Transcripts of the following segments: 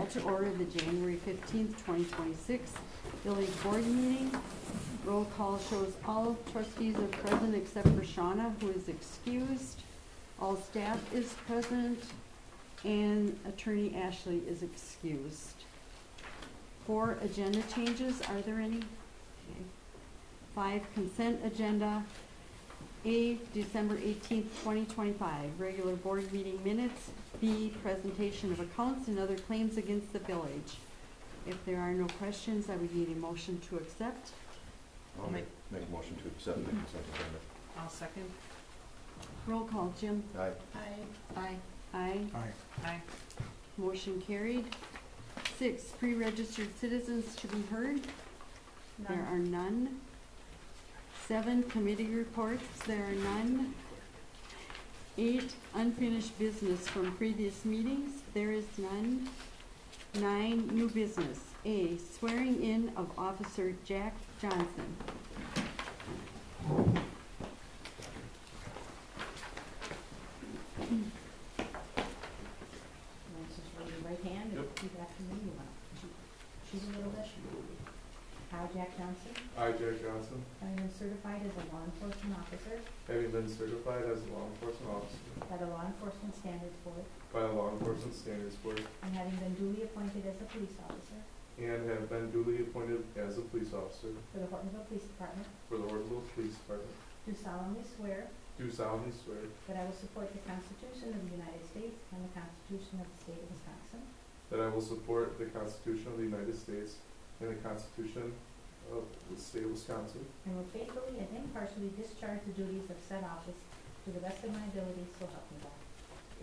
Call to order the January 15th, 2026 village board meeting. Roll call shows all trustees are present except for Shauna, who is excused. All staff is present, and Attorney Ashley is excused. 4 agenda changes. Are there any? Okay. 5 consent agenda. A, December 18th, 2025, regular board meeting minutes. B, presentation of accounts and other claims against the village. If there are no questions, I would need a motion to accept. I'll make a motion to accept the consent agenda. I'll second. Roll call, Jim. Aye. Aye. Aye. Aye. Aye. Aye. Motion carried. 6, pre-registered citizens to be heard. There are none. 7, committee reports. There are none. 8, unfinished business from previous meetings. There is none. 9, new business. A, swearing in of Officer Jack Johnson. Just raise your right hand and repeat after me. You want to choose a little bit? I, Jack Johnson, I, Jack Johnson, having been certified as a law enforcement officer having been certified as a law enforcement officer by the Law Enforcement Standards Board by the Law Enforcement Standards Board and having been duly appointed as a police officer and have been duly appointed as a police officer for the Hortonville Police Department, for the Hortonville Police Department, do solemnly swear do solemnly swear that I will support the Constitution of the United States and the Constitution of the State of Wisconsin, that I will support the Constitution of the United States and the Constitution of the State of Wisconsin, and will faithfully and impartially discharge the duties of said office to the best of my ability, so help me God.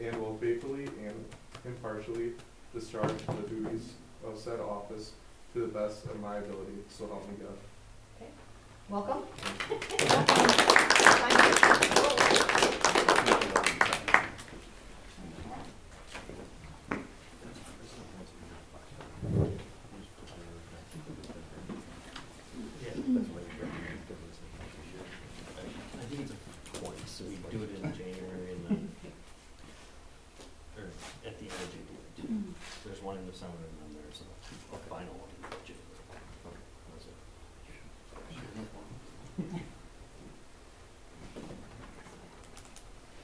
and will faithfully and impartially discharge the duties of said office to the best of my ability, so help me God. Welcome. I think it's a point, so we do it in January and then, or at the end of January. There's one in December and then there's a final one in January. That's it.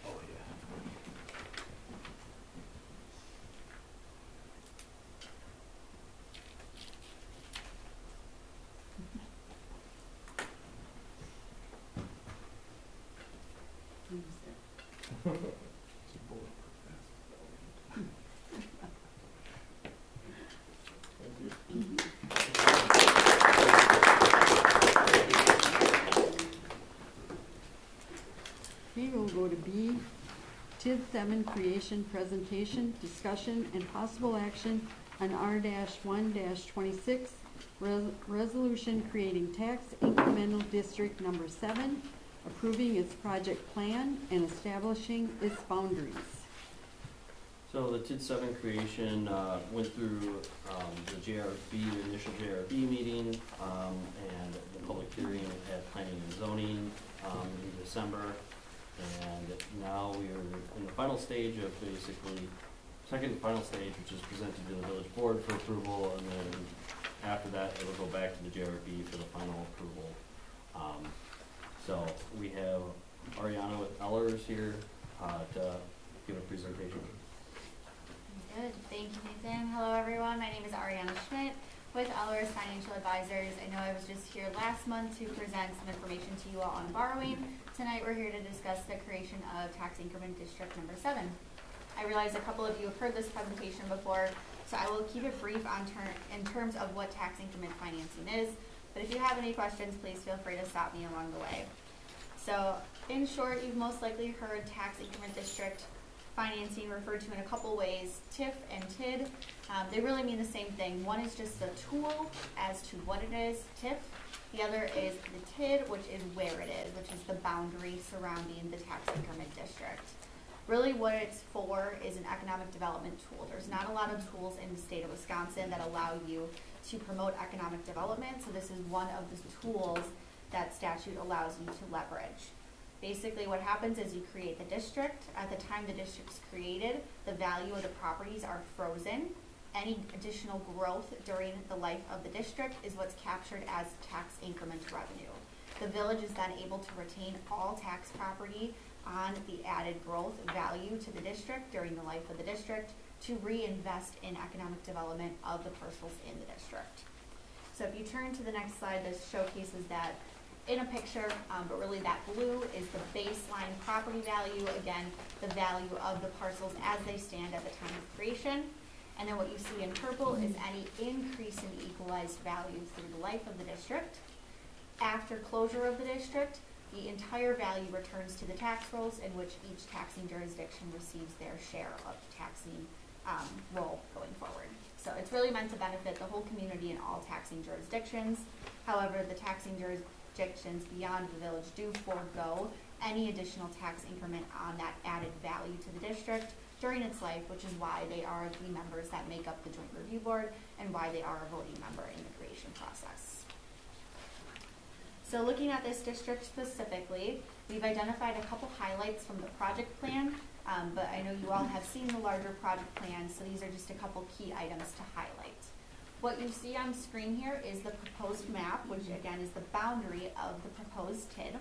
Oh, yeah. Okay, we'll go to B, TID 7 creation, presentation, discussion, and possible action on R-1-26, resolution creating tax incremental district number 7, approving its project plan and establishing its boundaries. So the TID 7 creation went through the JRB, the initial JRB meeting, and the public hearing at Planning and Zoning in December. And now we are in the final stage of basically, second and final stage, which is presented to the village board for approval, and then after that it will go back to the JRB for the final approval. So we have Ariana with Ellers here to give a presentation. Good. Thank you, Nathan. Hello, everyone. My name is Ariana Schmidt with Ellers Financial Advisors. I know I was just here last month to present some information to you all on borrowing. Tonight, we're here to discuss the creation of Tax Increment District Number 7. I realize a couple of you have heard this presentation before, so I will keep it brief in terms of what tax increment financing is. But if you have any questions, please feel free to stop me along the way. So, in short, you've most likely heard Tax Increment District financing referred to in a couple ways, TIF and TID. They really mean the same thing. One is just the tool as to what it is, TIF. The other is the TID, which is where it is, which is the boundary surrounding the tax increment district. Really what it's for is an economic development tool. There's not a lot of tools in the state of Wisconsin that allow you to promote economic development, so this is one of the tools that statute allows you to leverage. Basically what happens is you create the district. At the time the district's created, the value of the properties are frozen. any additional growth during the life of the district is what's captured as tax increment revenue. The village is then able to retain all tax property on the added growth value to the district during the life of the district to reinvest in economic development of the parcels in the district. So if you turn to the next slide, this showcases that in a picture, but really that blue is the baseline property value, again, the value of the parcels as they stand at the time of creation. And then what you see in purple is any increase in the equalized value through the life of the district. After closure of the district, the entire value returns to the tax rolls in which each taxing jurisdiction receives their share of the taxing roll going forward. So it's really meant to benefit the whole community in all taxing jurisdictions. However, the taxing jurisdictions beyond the village do forego any additional tax increment on that added value to the district during its life, which is why they are the members that make up the Joint Review Board and why they are a voting member in the creation process. So looking at this district specifically, we've identified a couple highlights from the project plan, but I know you all have seen the larger project plan, so these are just a couple key items to highlight. What you see on screen here is the proposed map, which again is the boundary of the proposed TID.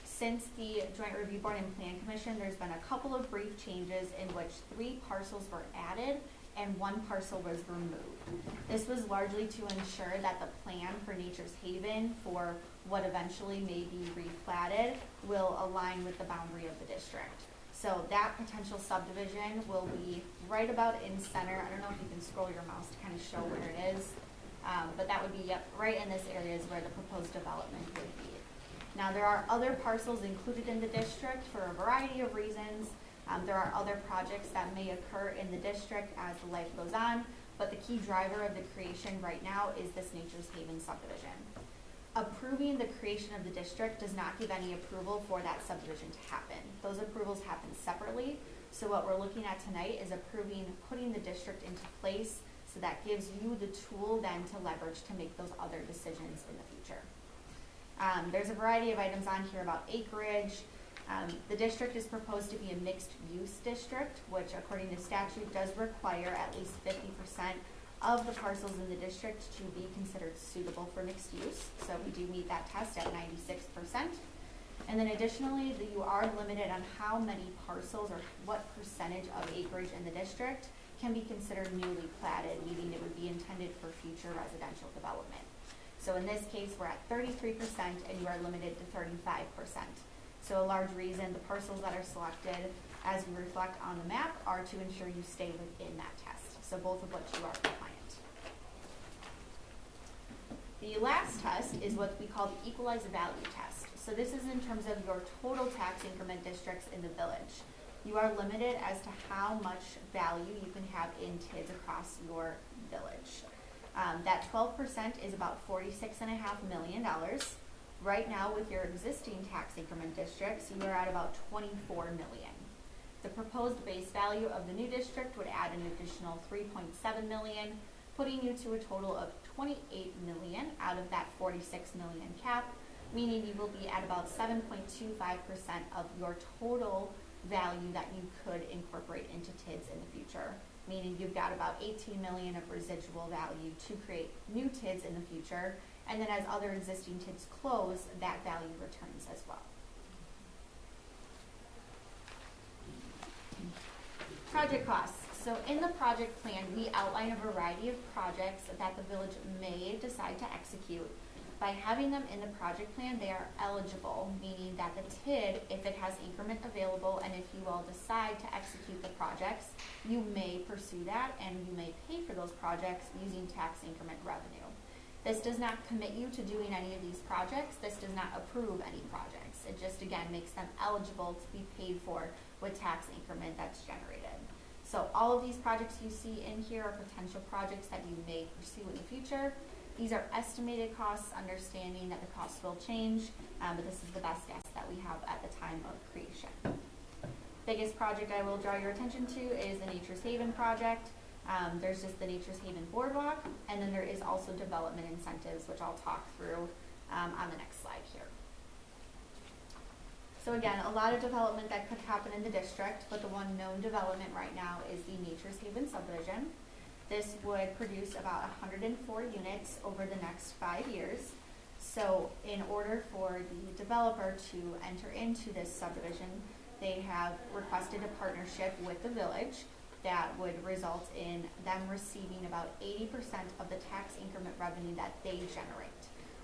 Since the Joint Review Board and Plan Commission, there's been a couple of brief changes in which 3 parcels were added and 1 parcel was removed. This was largely to ensure that the plan for Nature's Haven for what eventually may be replatted will align with the boundary of the district. So that potential subdivision will be right about in center. I don't know if you can scroll your mouse to kind of show where it is, but that would be right in this area is where the proposed development would be. Now there are other parcels included in the district for a variety of reasons. There are other projects that may occur in the district as the life goes on, but the key driver of the creation right now is this Nature's Haven subdivision. Approving the creation of the district does not give any approval for that subdivision to happen. Those approvals happen separately. So what we're looking at tonight is approving putting the district into place, so that gives you the tool then to leverage to make those other decisions in the future. There's a variety of items on here about acreage. The district is proposed to be a mixed-use district, which according to statute does require at least 50% of the parcels in the district to be considered suitable for mixed use. So we do meet that test at 96%. And then additionally, you are limited on how many parcels or what percentage of acreage in the district can be considered newly platted, meaning it would be intended for future residential development. So in this case, we're at 33% and you are limited to 35%. So a large reason the parcels that are selected as you reflect on the map are to ensure you stay within that test. So both of which you are compliant. The last test is what we call the equalized value test. So this is in terms of your total tax increment districts in the village. You are limited as to how much value you can have in TIDs across your village. That 12% is about $46.5 million. Right now, with your existing tax increment districts, you are at about $24 million. The proposed base value of the new district would add an additional $3.7 million, putting you to a total of $28 million out of that $46 million cap, meaning you will be at about 7.25% of your total value that you could incorporate into TIDs in the future, meaning you've got about $18 million of residual value to create new TIDs in the future, and then as other existing TIDs close, that value returns as well. Project costs. So in the project plan, we outline a variety of projects that the village may decide to execute. By having them in the project plan, they are eligible, meaning that the TID, if it has increment available and if you all decide to execute the projects, you may pursue that and you may pay for those projects using tax increment revenue. This does not commit you to doing any of these projects. This does not approve any projects. It just, again, makes them eligible to be paid for with tax increment that's generated. So all of these projects you see in here are potential projects that you may pursue in the future. These are estimated costs, understanding that the costs will change, but this is the best guess that we have at the time of creation. Biggest project I will draw your attention to is the Nature's Haven project. There's just the Nature's Haven Boardwalk, and then there is also development incentives, which I'll talk through on the next slide here. So again, a lot of development that could happen in the district, but the one known development right now is the Nature's Haven subdivision. This would produce about 104 units over the next 5 years. So in order for the developer to enter into this subdivision, they have requested a partnership with the village that would result in them receiving about 80% of the tax increment revenue that they generate.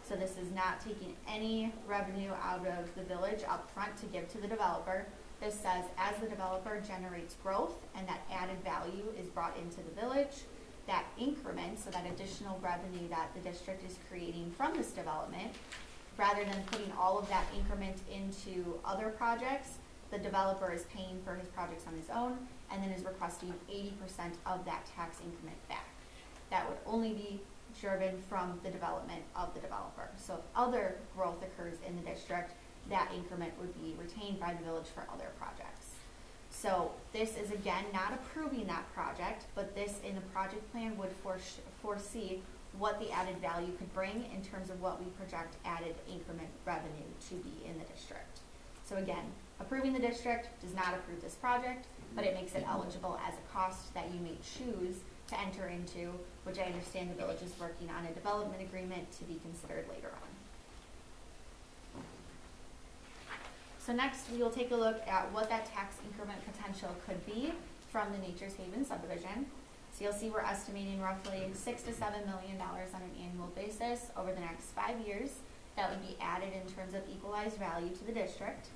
So this is not taking any revenue out of the village up front to give to the developer. This says as the developer generates growth and that added value is brought into the village, that increment, so that additional revenue that the district is creating from this development, rather than putting all of that increment into other projects, the developer is paying for his projects on his own and then is requesting 80% of that tax increment back. That would only be driven from the development of the developer. So if other growth occurs in the district, that increment would be retained by the village for other projects. So this is again not approving that project, but this in the project plan would foresee what the added value could bring in terms of what we project added increment revenue to be in the district. So again, approving the district does not approve this project, but it makes it eligible as a cost that you may choose to enter into, which I understand the village is working on a development agreement to be considered later on. So next, we will take a look at what that tax increment potential could be from the Nature's Haven subdivision. So you'll see we're estimating roughly $6 to $7 million on an annual basis over the next 5 years that would be added in terms of equalized value to the district.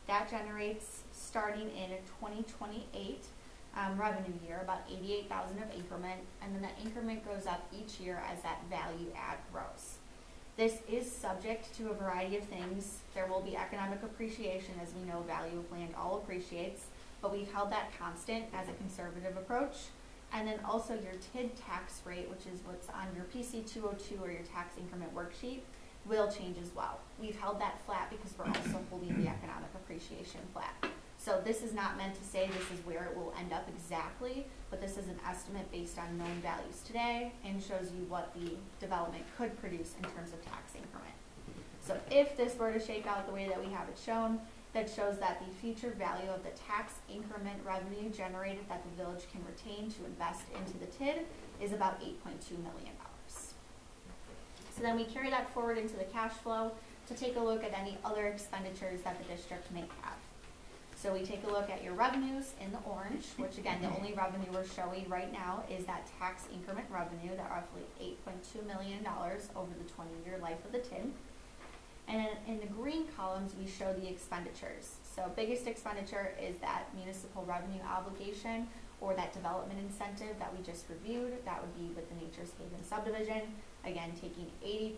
That generates, starting in 2028 revenue year, about $88,000 of increment, and then that increment goes up each year as that value add grows. This is subject to a variety of things. There will be economic appreciation, as we know value of land all appreciates, but we've held that constant as a conservative approach. And then also your TID tax rate, which is what's on your PC 202 or your tax increment worksheet, will change as well. We've held that flat because we're also holding the economic appreciation flat. So this is not meant to say this is where it will end up exactly, but this is an estimate based on known values today and shows you what the development could produce in terms of tax increment. So if this were to shake out the way that we have it shown, that shows that the future value of the tax increment revenue generated that the village can retain to invest into the TID is about $8.2 million. So then we carry that forward into the cash flow to take a look at any other expenditures that the district may have. So we take a look at your revenues in the orange, which again, the only revenue we're showing right now is that tax increment revenue, that roughly $8.2 million over the 20-year life of the TID. And in the green columns, we show the expenditures. So biggest expenditure is that municipal revenue obligation or that development incentive that we just reviewed. That would be with the Nature's Haven subdivision. Again, taking 80%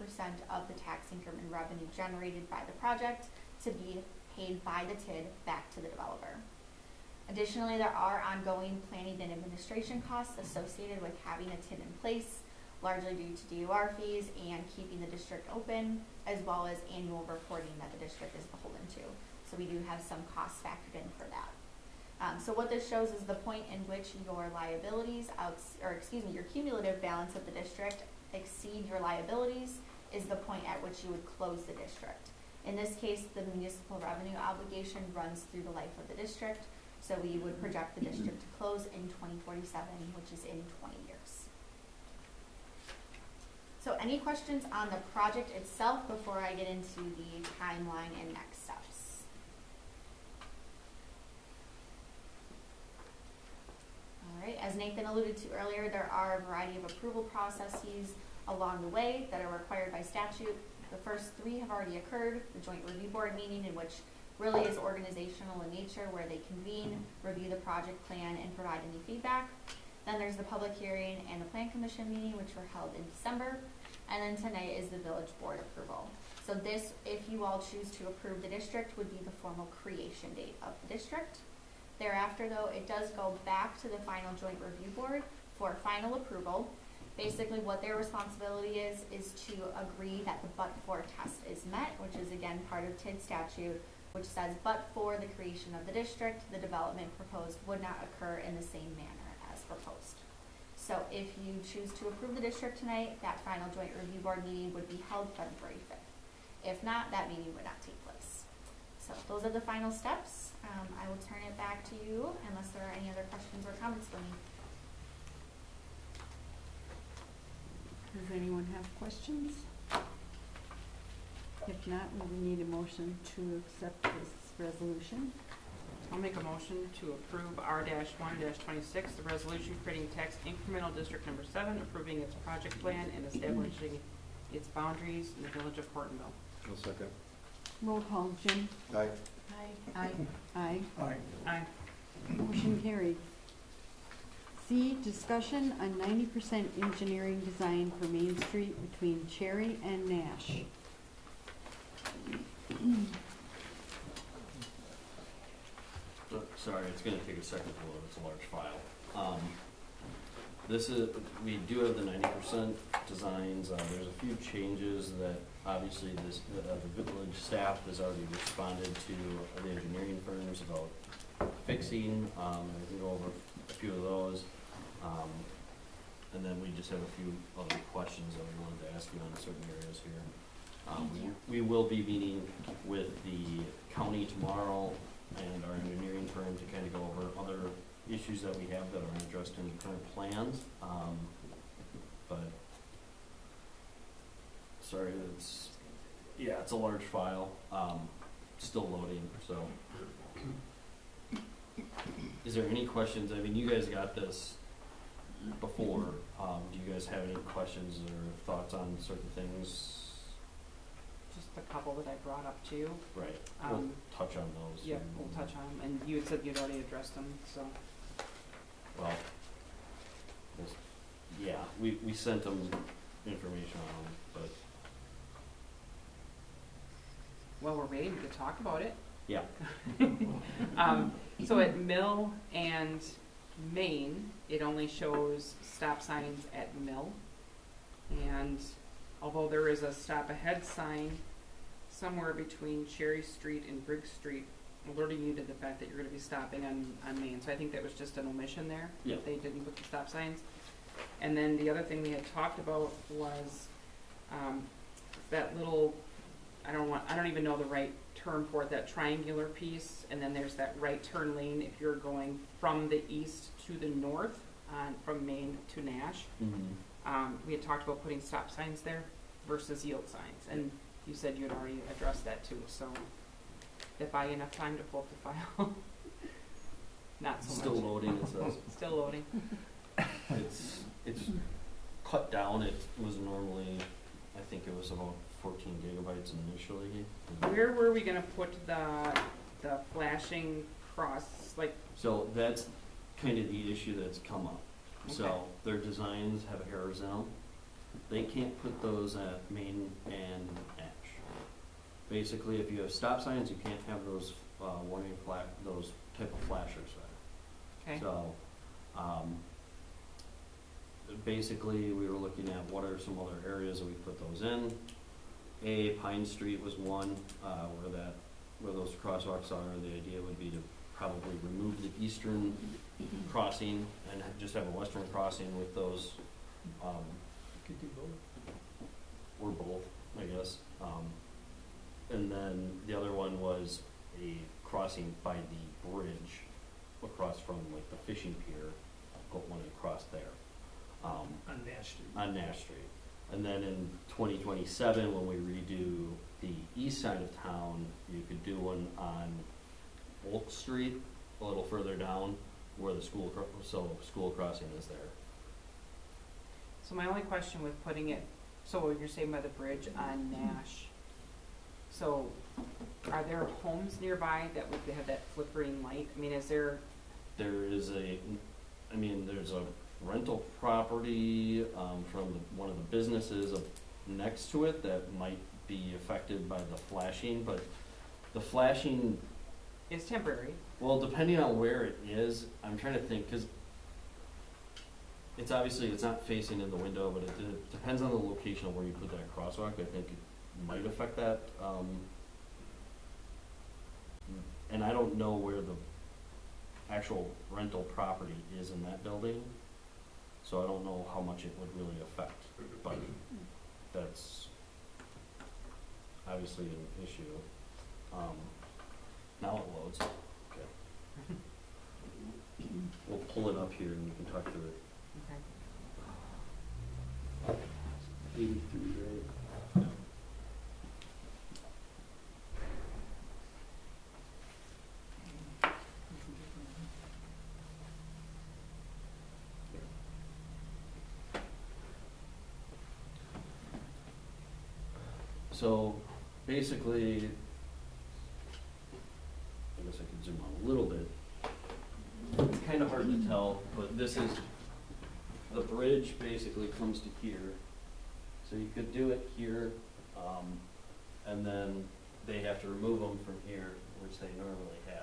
of the tax increment revenue generated by the project to be paid by the TID back to the developer. Additionally, there are ongoing planning and administration costs associated with having a TID in place, largely due to DOR fees and keeping the district open, as well as annual reporting that the district is beholden to. So we do have some costs factored in for that. So what this shows is the point in which your liabilities, your cumulative balance of the district exceed your liabilities is the point at which you would close the district. In this case, the municipal revenue obligation runs through the life of the district, so we would project the district to close in 2047, which is in 20 years. So any questions on the project itself before I get into the timeline and next steps? All right, as Nathan alluded to earlier, there are a variety of approval processes along the way that are required by statute. The first 3 have already occurred: the joint review board meeting, in which really is organizational in nature, where they convene, review the project plan, and provide any feedback. Then there's the public hearing and the plan commission meeting, which were held in December. And then tonight is the village board approval. So this, if you all choose to approve the district, would be the formal creation date of the district. Thereafter, though, it does go back to the final joint review board for final approval. Basically, what their responsibility is to agree that the but-for test is met, which is again part of TID statute, which says but for the creation of the district, the development proposed would not occur in the same manner as proposed. So if you choose to approve the district tonight, that final joint review board meeting would be held February 5th. If not, that meeting would not take place. So those are the final steps. I will turn it back to you unless there are any other questions or comments for me. Does anyone have questions? If not, we will need a motion to accept this resolution. I'll make a motion to approve R-1-26, the resolution creating tax incremental district number 7, approving its project plan and establishing its boundaries in the village of Hortonville. I'll second. Roll call, Jim. Aye. Aye. Aye. Aye. Aye. Motion carried. C, discussion on 90% engineering design for Main Street between Cherry and Nash. Sorry, it's gonna take a second to load, it's a large file. This is, we do have the 90% designs, there's a few changes that obviously this, the village staff has already responded to the engineering firms about fixing, and I can go over a few of those. And then we just have a few other questions that we wanted to ask you on certain areas here. We will be meeting with the county tomorrow and our engineering firm to kind of go over other issues that we have that are addressed in the current plans. But, sorry, it's a large file, still loading, so. Is there any questions? I mean, you guys got this before. Do you guys have any questions or thoughts on certain things? Just a couple that I brought up to you. Right, we'll touch on those. Yeah, we'll touch on them, and you had said you'd already addressed them, so. Well, yeah, we sent them information on them, but, Well, we're waiting to talk about it. yeah. So at Mill and Main, it only shows stop signs at Mill. And although there is a stop ahead sign somewhere between Cherry Street and Briggs Street, alerting you to the fact that you're gonna be stopping on Main. So I think that was just an omission there. Yeah. They didn't put the stop signs. And then the other thing we had talked about was, that little, I don't even know the right term for it, that triangular piece, and then there's that right turn lane if you're going from the east to the north, from Main to Nash. We had talked about putting stop signs there versus yield signs, and you said you had already addressed that too, so did I buy you enough time to pull up the file? Not so Still much. loading, it says. Still loading. It's cut down. It was normally, I think it was about 14 gigabytes initially. Where were we gonna put the flashing cross, like, So that's kind of the issue that's come up. Okay. So their designs have errors in them. They can't put those at Main and Ash. Basically, if you have stop signs, you can't have those warning those type of flashers there. okay? So, basically, we were looking at what are some other areas that we put those in. Pine Street was one, where those crosswalks are. The idea would be to probably remove the eastern crossing and just have a western crossing with those, Could do both. or both, I guess. And then the other one was a crossing by the bridge across from like the fishing pier, one across there. On Nash Street. On Nash Street. And then in 2027, when we redo the east side of town, you could do one on Oak Street, a little further down, where the school crossing is there. So my only question with putting it, so you're saying by the bridge on Nash, so are there homes nearby that would have that flickering light? I mean, is there, There's a rental property from one of the businesses next to it that might be affected by the flashing, but the flashing, it's temporary, well, depending on where it is, I'm trying to think, because it's obviously, it's not facing in the window, but it depends on the location of where you put that crosswalk. I think it might affect that. And I don't know where the actual rental property is in that building, so I don't know how much it would really affect, but that's obviously an issue. Now it loads. Okay. We'll pull it up here and we can talk through it. okay? So basically, I guess I could zoom out a little bit. It's kind of hard to tell, but this is, the bridge basically comes to here. So you could do it here, and then they have to remove them from here, which they normally had.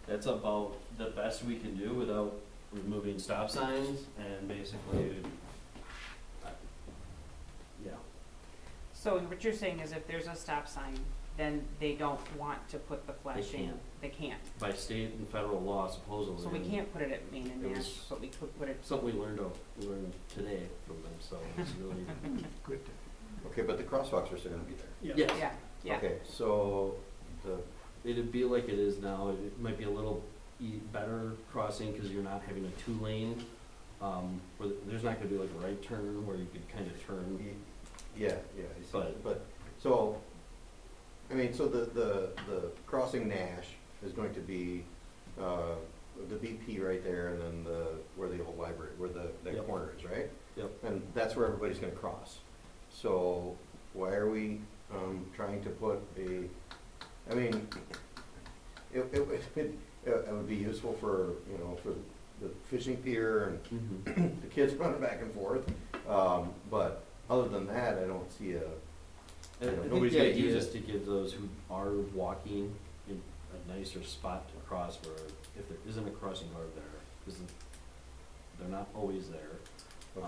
That's about the best we can do without removing stop signs, and basically, yeah. So what you're saying is if there's a stop sign, then they don't want to put the flashing? can't. They can't. By state and federal law supposedly. So we can't put it at Main and It Nash, was- but we could put it, Something we learned today from them, so it's really, Good. Okay, but the crosswalks are still gonna be there. yes. yeah, yeah. Okay, so the, It'd be like it is now. It might be a little better crossing because you're not having a two-lane, where there's not gonna be like a right turn where you could kind of turn. yeah, I see. But- But, so, I mean, so the crossing Nash is going to be, the BP right there and then where the old library, where that Yep. corner is, right? Yep. And that's where everybody's gonna cross. So why are we, trying to put I mean, it would be useful for, you know, for the fishing pier and the kids running back and forth. But other than that, I don't see I You know, think nobody's the gonna idea use is it. to give those who are walking in a nicer spot to cross where if there isn't a crossing guard there, because they're not always there. Okay.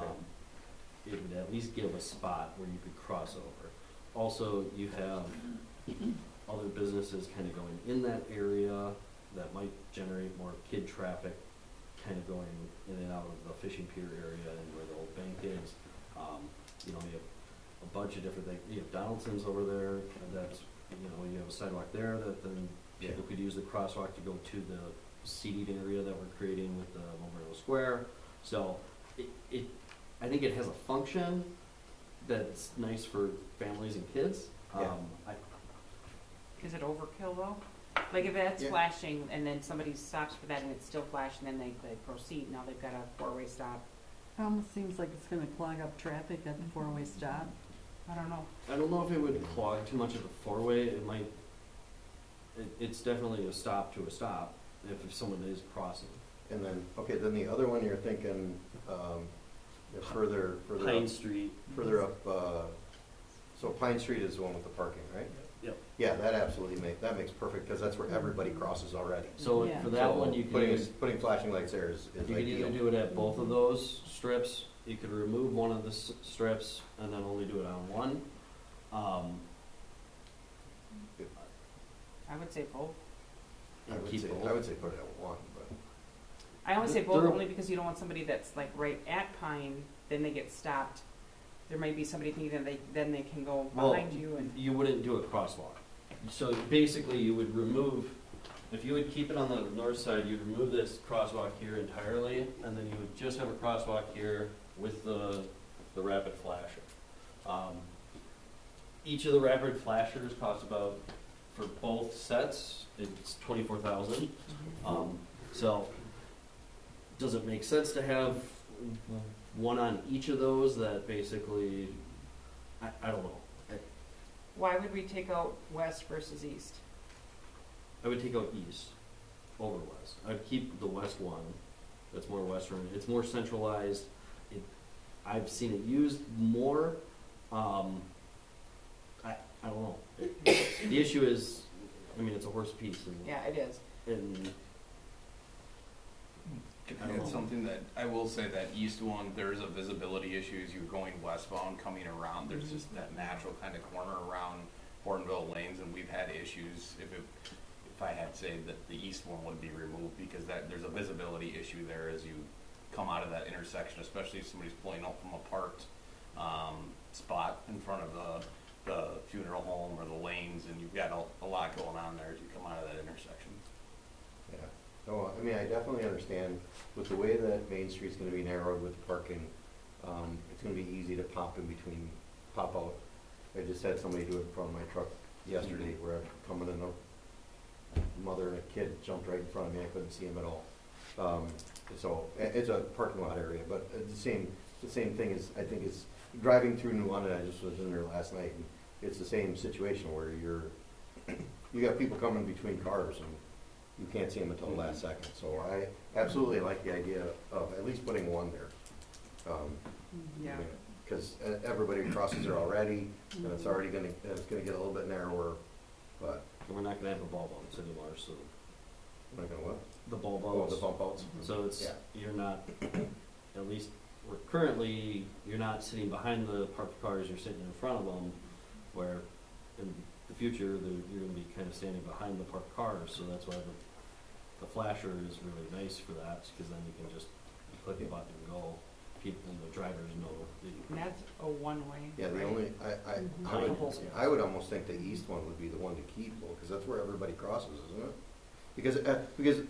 It would at least give a spot where you could cross over. Also, you have other businesses kind of going in that area that might generate more kid traffic, kind of going in and out of the fishing pier area and where the old bank is. You know, you have a bunch of different things. You have Donaldson's over there, and that's, you know, you have a sidewalk there that then Yeah. people could use the crosswalk to go to the seating area that we're creating with the Memorial Square. So I think it has a function that's nice for families and kids. Yeah. Is it overkill though? Like if that's Yeah. flashing and then somebody stops for that and it's still flashing, then they proceed, now they've got a four-way stop. It almost seems like it's gonna clog up traffic at the four-way stop. I don't know. I don't know if it would clog too much of a four-way. It might, it's definitely a stop to a stop if someone is crossing. And then, okay, then the other one you're thinking, further Pine up, Street. further up, so Pine Street is the one with the parking, right? Yep. Yeah, that absolutely that makes perfect, because that's where everybody crosses already. So Yeah. for that So one, you could putting, use, putting flashing lights there is you could either ideal. do it at both of those strips. You could remove one of the strips and then only do it on one. I would say both. And keep it I would say put it at one, but, I only say both There- only because you don't want somebody that's like right at Pine, then they get stopped. There might be somebody thinking that then they can go Well, behind you and, you wouldn't do a crosswalk. So basically, you would remove, if you would keep it on the north side, you'd remove this crosswalk here entirely, and then you would just have a crosswalk here with the rapid flasher. Each of the rapid flashers cost about, for both sets, it's $24,000. So, does it make sense to have one on each of those that basically, I don't know. why would we take out west versus east? I would take out east over west. I'd keep the west one. That's more western. It's more centralized. I've seen it used more. I don't know. The issue is, I mean, it's a horse piece, and, Yeah, it is. and Can I I don't add know. something that, I will say that east one, there's a visibility issue as you're going westbound, coming around, there's just that natural kind of corner around Hortonville lanes, and we've had issues, if I had said that the east one would be removed, because there's a visibility issue there as you come out of that intersection, especially if somebody's pulling up from a parked, spot in front of the funeral home or the lanes, and you've got a lot going on there as you come out of that intersection. yeah. No, I mean, I definitely understand with the way that Main Street's gonna be narrowed with parking, it's gonna be easy to pop out. I just had somebody do it in front of my truck yesterday where I'm coming in, a mother and a kid jumped right in front of me, I couldn't see him at all. So, it's a parking lot area, but the same thing is, I think is driving through New London, I just was in there last night, and it's the same situation where you got people coming between cars and you can't see them until the last second. So I absolutely like the idea of at least putting one there. Yeah. Because everybody crosses there already, and it's already gonna get a little bit narrower, but And we're not gonna have a ball bounce anymore, so I'm not gonna what? the ball Oh, bounce. the bump outs. So it's, Yeah. you're not, at least, we're currently, you're not sitting behind the parked cars, you're sitting in front of them, where in the future, you're gonna be kind of standing behind the parked cars, so that's why the flasher is really nice for that, because then you can just click a button and go. People, the drivers know. And that's a one-way. Yeah, the right? only, Mhm. I would almost think the east one would be the one to keep, though, because that's where everybody crosses, isn't it? Because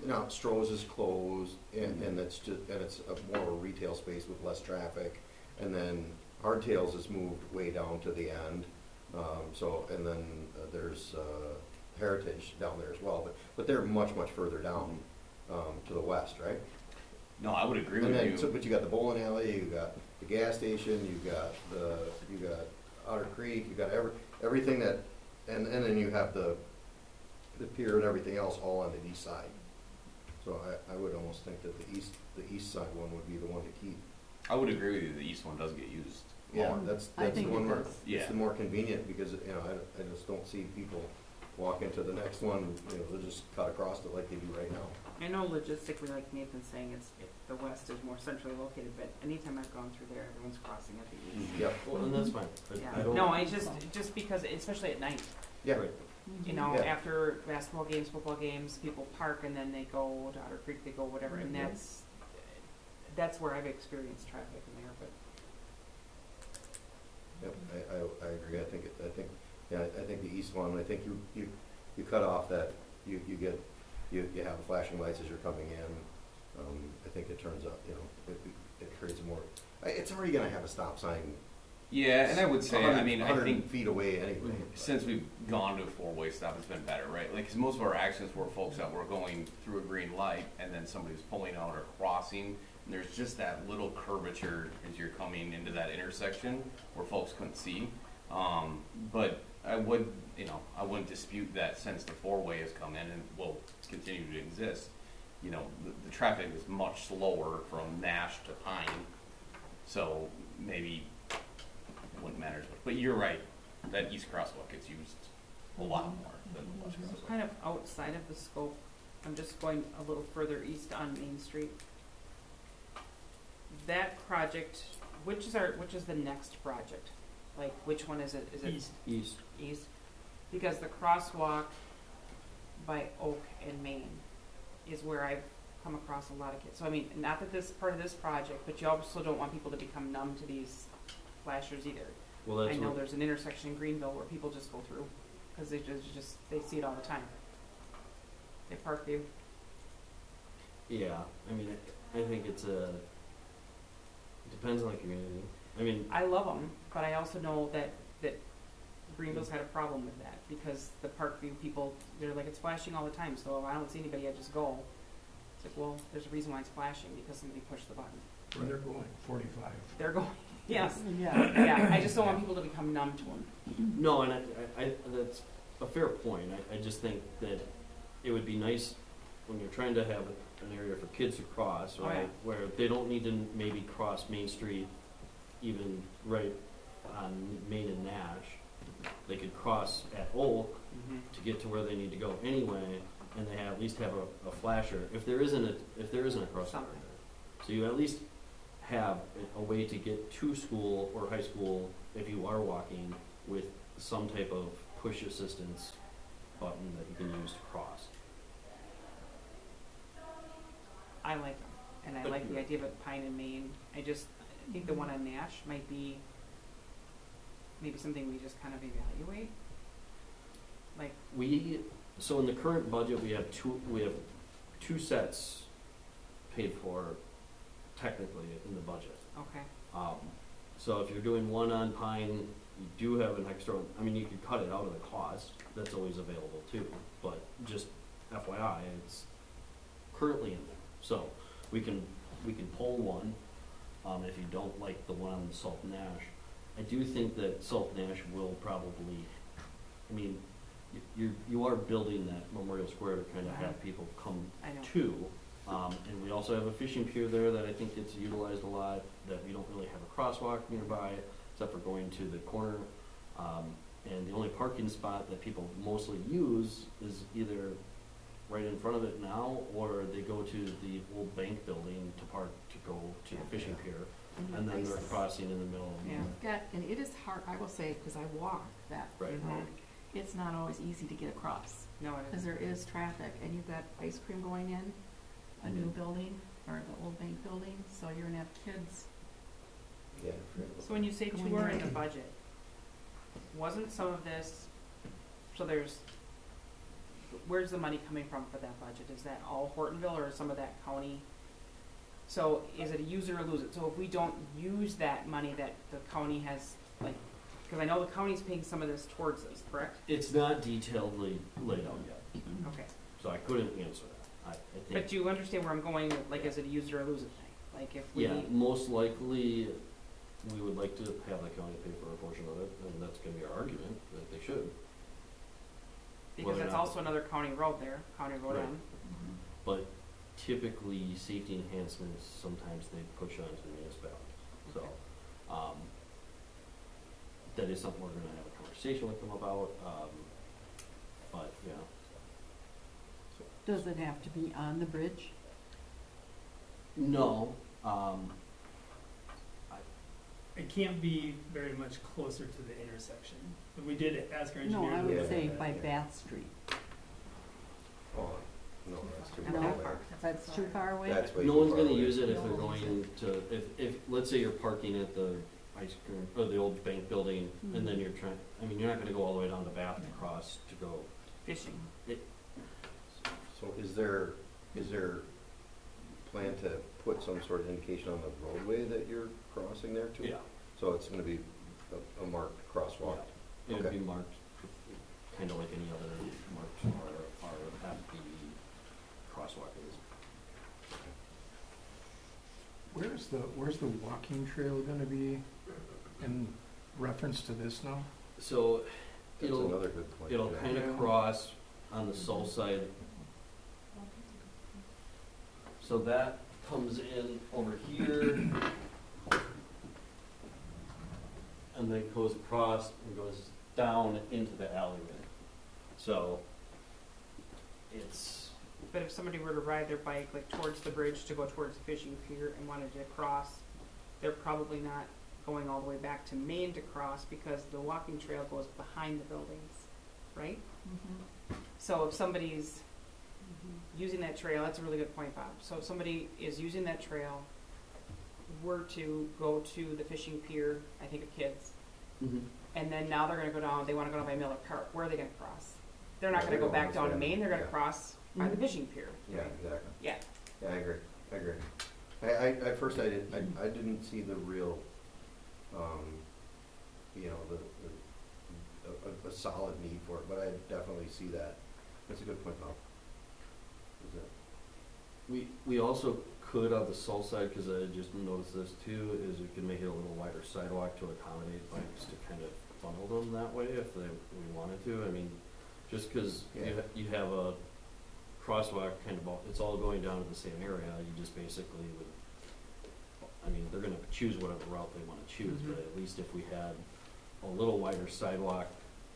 now Stroh's is closed, and it's just, and it's more of a retail space with less traffic, and then Hardtails is moved way down to the end, so, and then there's Heritage down there as well, but they're much, much further down, to the west, right? No, I would agree And with then, you. but you got the bowling alley, you got the gas station, you got Otter Creek, you got everything that, and then you have the pier and everything else all on the east side. So I would almost think that the east side one would be the one to keep. I would agree with you, the east one does get used Yeah, more. that's I the think one it where, does. Yeah. it's the more convenient, because, you know, I just don't see people walk into the next one, you know, they'll just cut across it like they do right now. I know logistically, like Nathan's saying, the west is more centrally located, but anytime I've gone through there, everyone's crossing at the east. Yep, Well, and that's fine. Yeah, I don't. no, I just because, especially at night, yeah, Right. you know, Yeah. after basketball games, football games, people park and then they go to Otter Creek, they go whatever, and that's where I've experienced traffic in there, but. yep, I agree, I think the east one, I think you cut off that, you have the flashing lights as you're coming in. I think it turns out, you know, it creates a more, it's already gonna have a stop sign. Yeah, and I would say, I mean, I 100 think feet away anyway. since we've gone to a four-way stop, it's been better, right? Like, 'cause most of our accidents were folks that were going through a green light and then somebody was pulling out or crossing. And there's just that little curvature as you're coming into that intersection where folks couldn't see. But I would, you know, I wouldn't dispute that since the four-way has come in and will continue to exist. You know, the traffic is much slower from Nash to Pine, so maybe it wouldn't matter as much. But you're right, that east crosswalk gets used a lot more than the west So crosswalk. kind of outside of the scope, I'm just going a little further east on Main Street. That project, which is the next project? Like, which one is it? Is it East. east? Because the crosswalk by Oak and Main is where I've come across a lot of kids. So I mean, not that this part of this project, but you also don't want people to become numb to these flashers either. Well, I that's know what, there's an intersection in Greenville where people just go through, because they see it all the time. They park you. yeah, I mean, I think it depends on the community. I mean, I love them, but I also know that Greenville's had a problem with that, because the Parkview people, they're like, it's flashing all the time, so if I don't see anybody, I just go. It's like, well, there's a reason why it's flashing, because somebody pushed the button. Where they're going, 45. They're going, yes, Yeah. yeah, I just don't want people to become numb to them. no, and I that's a fair point. I just think that it would be nice when you're trying to have an area for kids to cross, Oh, right? yeah. Where they don't need to maybe cross Main Street, even right on Main and Nash. They could cross at Oak to get to where they need to go anyway, and they at least have a flasher if there isn't a crosswalk Something. there. So you at least have a way to get to school or high school if you are walking with some type of push assistance button that you can use to cross. I like them, and I like the idea of Pine and Main. I think the one on Nash might be maybe something we just kind of evaluate. Like, So in the current budget, we have two sets paid for technically in the budget. okay, So if you're doing one on Pine, you do have an extra, I mean, you could cut it out of the cost, that's always available too, but just FYI, it's currently in there. So we can pull one, if you don't like the one on Salt Nash, I do think that Salt Nash will probably, I mean, you are building that Memorial Square to kind of have people come I know. to. And we also have a fishing pier there that I think gets utilized a lot, that we don't really have a crosswalk nearby, except for going to the corner. And the only parking spot that people mostly use is either right in front of it now, or they go to the old bank building to park to go to the fishing pier, and then they're crossing in the middle of the. Yeah. And it is hard, I will say, because I walk that Right. road, it's not always easy to get across, No, it because isn't. there is traffic, and you've got ice cream going in, a new building, or the old bank building, so you're gonna have kids. Yeah. I forget about So when you say Going tour in there. the budget, wasn't some of this, so there's, where's the money coming from for that budget? Is that all Hortonville or is some of that county? So is it a use it or lose it? So if we don't use that money that the county has, like, because I know the county's paying some of this towards this, correct? It's not detailedly laid out yet, Okay. so I couldn't answer that. I think. But do you understand where I'm going with, like, is it a use it or lose it thing? Like if we, Yeah, most likely, we would like to have the county pay for a portion of it, and that's gonna be our argument, that they should. because whether or that's not- also another county road there, County Road Right. M. But typically, safety enhancements, sometimes they push onto the municipalities, so, that is something we're gonna have a conversation with them about, but, yeah. Does it have to be on the bridge? No, It can't be very much closer to the intersection. But we did ask our No, engineer. I to would look say at by that. Bath Street. Oh, no, that's too No. far. That's too far away? That's way no too one's far gonna away. use it if No they're one going uses to, if, let's say you're parking at the ice cream, or the old bank building, and then you're trying, I mean, you're not gonna go all the way down to Bath to cross to go. Fishing. So is there plan to put some sort of indication on the roadway that you're crossing there too? Yeah. So it's gonna be a marked crosswalk? It would Okay. be marked, kinda like any other marks are at the crosswalk is. Where's the walking trail gonna be in reference to this now? So, That's it'll, another good point. it'll yeah. kinda cross on the south side. So that comes in over here. And then goes across and goes down into the alleyway. So, it's, But if somebody were to ride their bike like towards the bridge to go towards the fishing pier and wanted to cross, they're probably not going all the way back to Main to cross because the walking trail goes behind the buildings, right? So if somebody's using that trail, that's a really good point, Bob. So if somebody is using that trail, were to go to the fishing pier, I think of kids, and then now they're gonna go down, they wanna go down by Miller Park, where are they gonna cross? They're not Yeah, gonna they go don't back down to understand. Main, they're gonna Yeah. cross by the fishing pier. Yeah, exactly. Yeah. Yeah, I agree. At first I didn't see the real, you know, a solid need for it, but I definitely see that. That's a good point, Bob. Is it? we also could on the south side, cause I just noticed this too, is we could make it a little wider sidewalk to accommodate bikes to kind of funnel them that way if we wanted to. I mean, just cause Yeah. you have a crosswalk kind of, it's all going down to the same area, you just basically would, I mean, they're gonna choose whatever route they wanna choose, but at least if we had a little wider sidewalk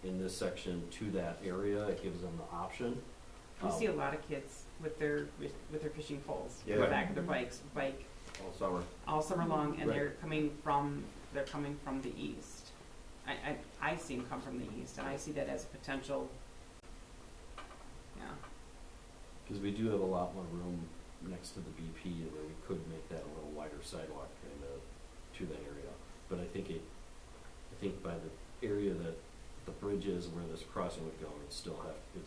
in this section to that area, it gives them the option. We see a lot of kids with their fishing poles, Yeah. on the back of their bike All summer. all summer long, and Right. they're coming from the east. I see them come from the east, and I see that as a potential, yeah. Cause we do have a lot more room next to the BP where we could make that a little wider sidewalk kind of to that area. But I think by the area that the bridge is where this crossing would go, it'd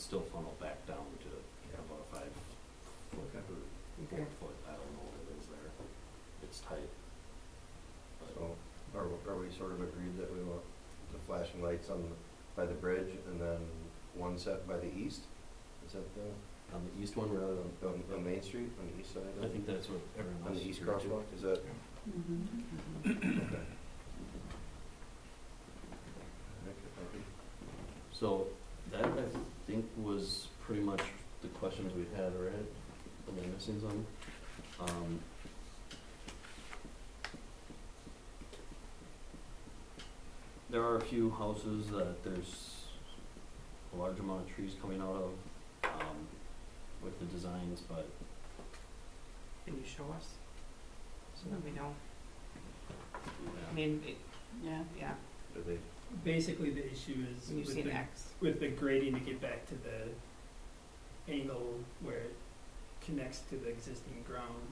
still funnel back down to about a 5 foot or 4 foot, I don't know what it is there. It's tight. But So are we sort of agreed that we want the flashing lights by the bridge and then one set by the east? Is that on the east one rather than, on Main Street, on the east side? I think that's what everyone On else the east agreed to. crosswalk, is that? Okay. So that, I think, was pretty much the questions we had, right? Am I missing some? There are a few houses that there's a large amount of trees coming out of, with the designs, but Can you show us? So that we know. I yeah. mean, Yeah. yeah, Do they, Basically, the issue is when you see an X. with the grading to get back to the angle where it connects to the existing ground.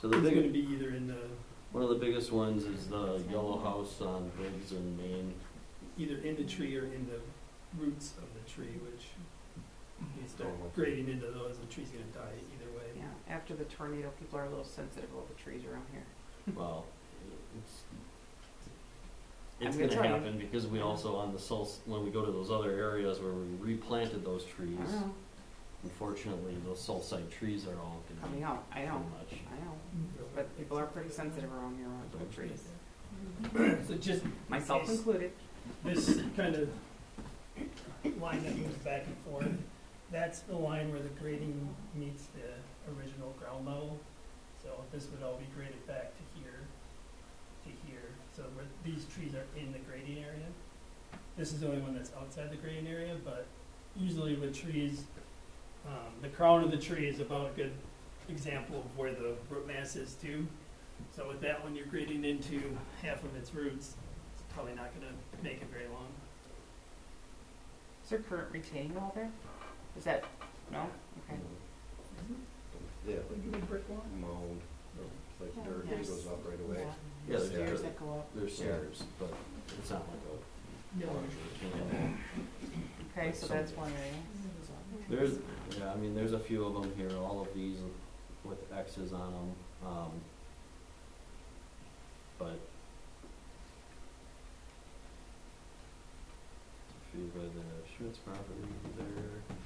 So the It's big, gonna be either in the, one of the biggest ones is the yellow house on Briggs in Maine. either in the tree or in the roots of the tree, which you start Oh, okay. grading into those, the tree's gonna die either way. Yeah, after the tornado, people are a little sensitive about the trees around here. Well, I'm it's gonna gonna try and- happen because we also on the when we go to those other areas where we replanted those trees, I know, unfortunately, those salt side trees are all gonna coming be out, I know, pretty much. I know, but people are pretty sensitive around here around the trees, So just myself Yes. included. this kind of line that moves back and forth, that's the line where the grading meets the original ground level. So this would all be graded back to here, so where these trees are in the grading area. This is the only one that's outside the grading area, but usually with trees, the crown of the tree is about a good example of where the root mass is too. So with that one, you're grading into half of its roots, it's probably not gonna make it very long. Is there current retaining wall there? Is that, no? Okay. yeah, Like brick wall? mound, it's like Yeah. dirt, it goes up right away. Yeah, there's Stairs stairs, that go up. there's stairs, but it's not like a large retaining Okay, so that's one area. wall. There's, yeah, I mean, there's a few of them here, all of these with X's on them, but a few by the Schmitz property there,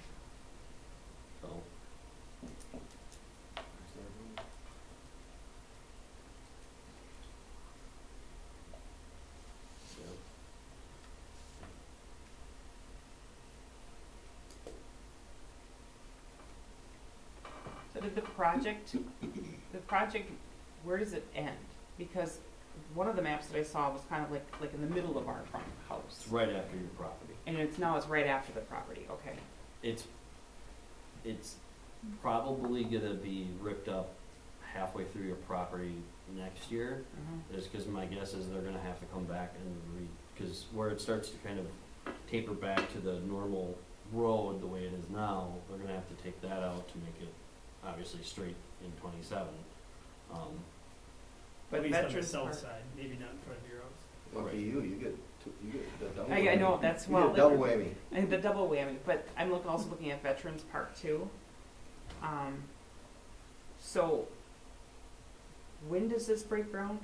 so. Yeah. So did the project, where does it end? Because one of the maps that I saw was kind of like in the middle of our front house. It's right after your property. And it's right after the property, okay. It's probably gonna be ripped up halfway through your property next year. Just because my guess is they're gonna have to come back and because where it starts to kind of taper back to the normal road the way it is now, they're gonna have to take that out to make it obviously straight in 27. But At least on the Veterans south Park, side, maybe not in front of your house. Lucky you get the double. I know, that's, You well, get double whammy. and the double whammy, but I'm also looking at Veterans Park too. So, when does this break ground?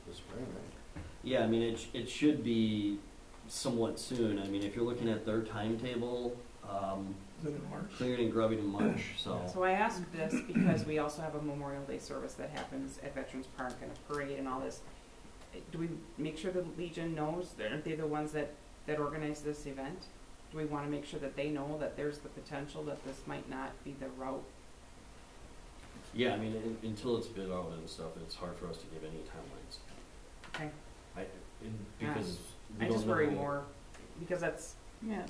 This spring, right? Yeah, I mean, it should be somewhat soon. I mean, if you're looking at their timetable, Is it in March? clearing and grubbing in March, so. So I asked this because we also have a Memorial Day service that happens at Veterans Park and a parade and all this. Do we make sure the Legion knows, aren't they the ones that organize this event? Do we wanna make sure that they know that there's the potential that this might not be the route? Yeah, I mean, until it's bid out and stuff, it's hard for us to give any timelines. Okay. Because we I don't just worry know- more, because that's, Yeah,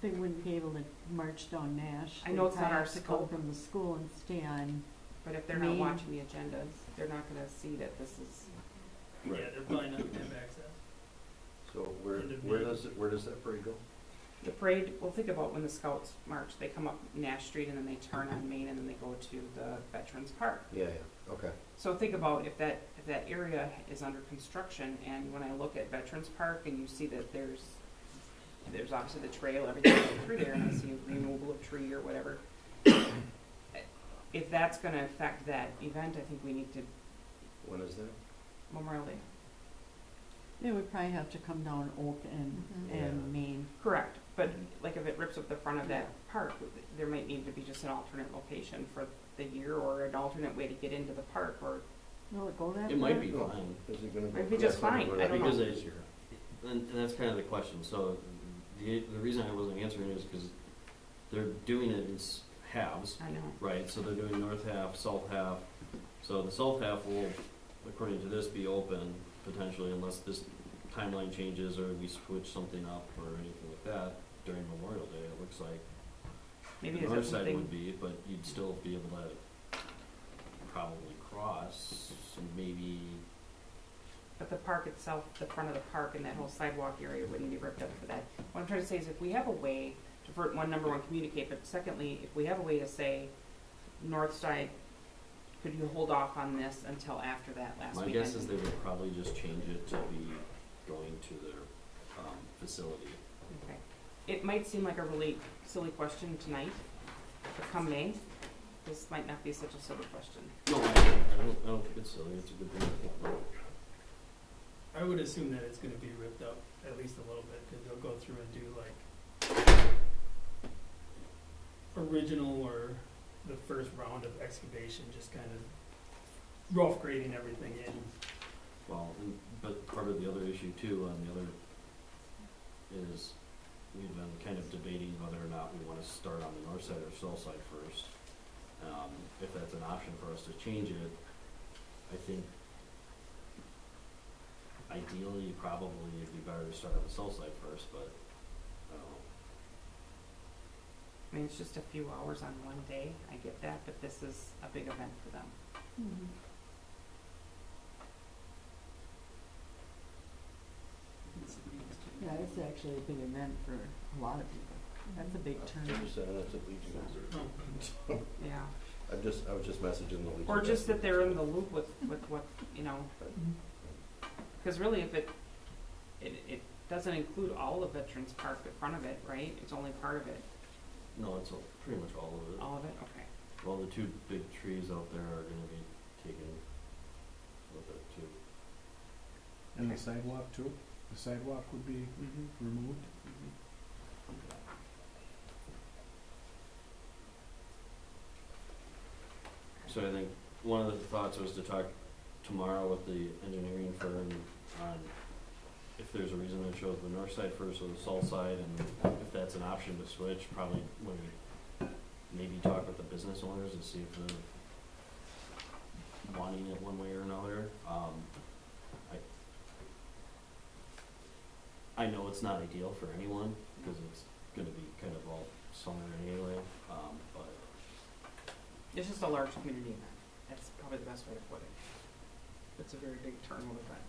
they wouldn't be able to march down Nash. I know it's not our They'd have to come scope. from the school and stay on. but if they're not Main- watching the agendas, they're not gonna see that this is, Right. Yeah, they're probably not gonna have access. So where End of where May. does that parade go? the parade, well, think about when the scouts march, they come up Nash Street and then they turn on Main and then they go to the Veterans Park. Yeah, okay. So think about if that area is under construction, and when I look at Veterans Park and you see that there's obviously the trail, everything going through there, and I see a removal of tree or whatever. If that's gonna affect that event, I think we need to, When is that? Memorial Day. They would probably have to come down Oak and Yeah. Main. Correct, but like if it rips up the front of that park, there might need to be just an alternate location for the year or an alternate way to get into the park, or Will it go that It might far? be No. fine. Is it gonna go? Might be just Yes, I'm fine. gonna- I don't know. Because and that's kind of the question, so the reason I wasn't answering is because they're doing it in halves, I know. right? So they're doing north half, south half, so the south half will, according to this, be open potentially unless this timeline changes or we switch something up or anything like that during Memorial Day, it looks like. Maybe The is north that side something, would be, but you'd still be able to probably cross, and maybe, but the park itself, the front of the park and that whole sidewalk area wouldn't be ripped up for that. What I'm trying to say is if we have a way to, for one, number one, communicate, but secondly, if we have a way to say, north side, could you hold off on this until after that last my weekend? guess is they would probably just change it to be going to their, facility. Okay. It might seem like a really silly question tonight, but come May, this might not be such a silly question. No, I don't think it's silly, it's a good thing to think about. I would assume that it's gonna be ripped up at least a little bit, cause they'll go through and do like original or the first round of excavation, just kind of rough grading everything in. Well, but part of the other issue too, on the other, is we've been kind of debating whether or not we wanna start on the north side or south side first. If that's an option for us to change it, I think ideally, probably it'd be better to start on the south side first, but, I don't know. I mean, it's just a few hours on one day, I get that, but this is a big event for them. Mhm. Yeah, it's actually a big event for a lot of people. That's a big turn. I just said that's a Legion. Yeah. I was just messaging the Legion. Or just that they're in the loop with what, you know, because really if it doesn't include all of Veterans Park, the front of it, right? It's only part of it. No, it's pretty much all of it. All of it? Okay. Well, the two big trees out there are gonna be taken with it too. And the sidewalk too? The sidewalk would be Mm-hmm. removed? So I think one of the thoughts was to talk tomorrow with the engineering firm on if there's a reason to show the north side first or the south side, and if that's an option to switch, probably when we maybe talk with the business owners and see if they're wanting it one way or another. I know it's not ideal for anyone, because it's gonna be kind of all summer anyway, but It's just a large community event. That's probably the best way to put it. It's a very big turnout event.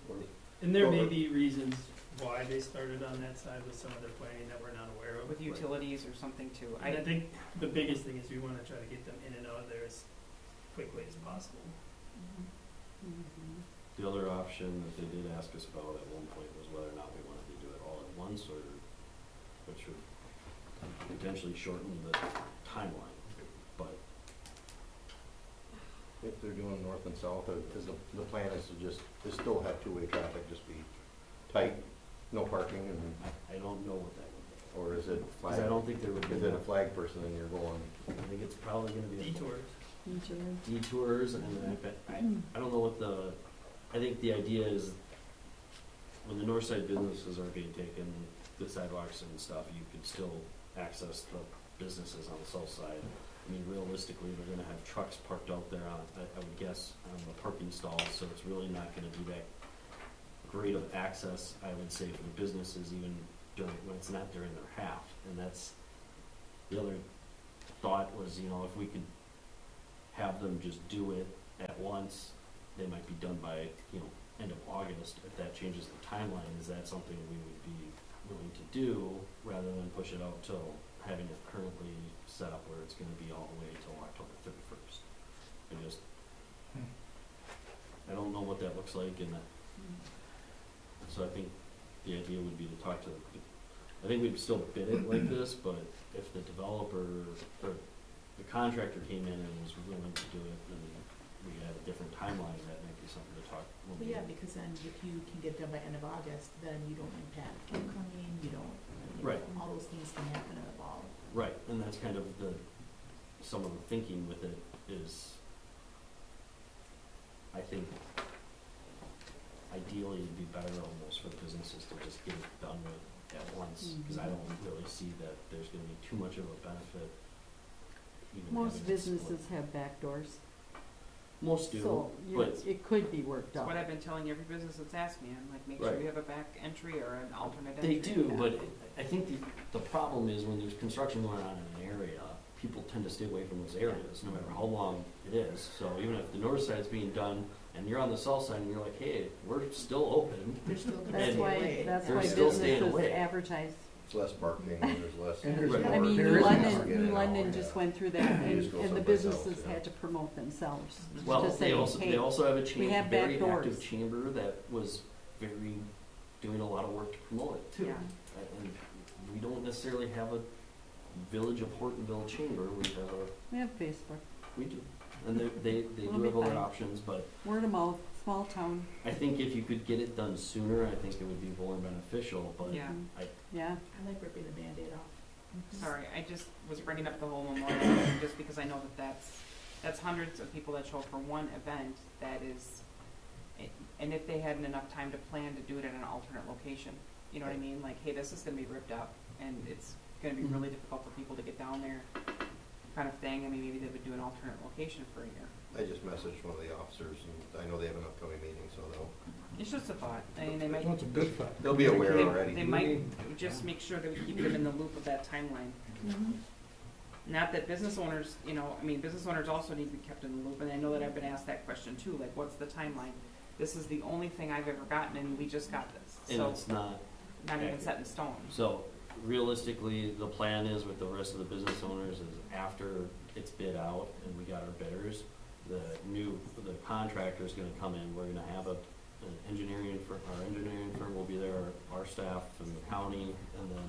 Okay. And there may be reasons why they started on that side with some of their planning that we're not aware of. With utilities or something too. And I think the biggest thing is we wanna try to get them in and out of there as quickly as possible. Mhm. the other option that they did ask us about at one point was whether or not we wanted to do it all at once, or which would potentially shorten the timeline, but If they're doing north and south, is the plan is to still have two-way traffic, just be tight, no parking, and, I don't know what that would or is it be. flag? 'Cause I don't think there would be Is it a enough. flag person and you're going, I think it's probably gonna be a Detours. detours, and I don't know what I think the idea is, when the north side businesses are being taken, the sidewalks and stuff, you could still access the businesses on the south side. I mean, realistically, they're gonna have trucks parked out there on, I would guess, on the parking stalls, so it's really not gonna be that great of access, I would say, for the businesses, even when it's not during their half. And that's, the other thought was, if we could have them just do it at once, they might be done by, end of August. If that changes the timeline, is that something we would be willing to do, rather than push it out till having it currently set up where it's gonna be all the way till October 31st? I don't know what that looks like, and so I think the idea would be to talk to, I think we'd still bid it like this, but if the developer, or the contractor came in and was willing to do it, and we had a different timeline, that might be something to talk. Well, yeah, because then if you can get done by end of August, then you don't impact homecoming, you don't, Right. all those things can happen at all. Right, and that's kind of some of the thinking with it is, I think ideally it'd be better almost for the businesses to just get it done with at once, because I don't really see that there's gonna be too much of a benefit. even Most having it split. businesses have back doors, Most do, so but it could be worked That's out. what I've been telling every business that's asked me, I'm like, make sure Right. you have a back entry or an alternate they entry. do, but I think the problem is when there's construction going on in an area, people tend to stay away from those areas, no matter how long it is. So even if the north side's being done and you're on the south side and you're like, hey, we're still open, They're still gonna That's And why, that's they're why still staying businesses away. advertise. It's less parking, there's less. And there's Right. more- I mean, there New is more London, parking. New London just went through that, You and, just go and the someplace else, businesses yeah. had to promote themselves. well, to say, they hey, also have a we have back very doors. active chamber that was doing a lot of work to promote it too. Yeah. And we don't necessarily have a Village of Hortonville chamber, We have Facebook, we do. And they We'll do be have other fine. options, but word of mouth, small town. I think if you could get it done sooner, I think it would be more beneficial, but Yeah. Yeah, I like ripping the Band-Aid off. Sorry, I just was bringing up the whole memorial, just because I know that that's hundreds of people that show up for one event that is, and if they hadn't enough time to plan to do it at an alternate location, you know what I mean? Like, hey, this is gonna be ripped up, and it's gonna be really difficult for people to get down there, kind of thing. I mean, maybe they would do an alternate location for a year. I just messaged one of the officers, and I know they have an upcoming meeting, so It's just a thought. I mean, they might, So it's a good thought. they'll be aware they already. might just make sure that we keep them in the loop of that timeline. Not that business owners, you know, I mean, business owners also need to be kept in the loop, and I know that I've been asked that question too, like, what's the timeline? This is the only thing I've ever gotten, and we just got this, and so it's not. not even set in stone. So realistically, the plan is with the rest of the business owners is after it's bid out and we got our bidders, the contractor's gonna come in, we're gonna have an engineering firm, our engineering firm will be there, our staff and the county, and then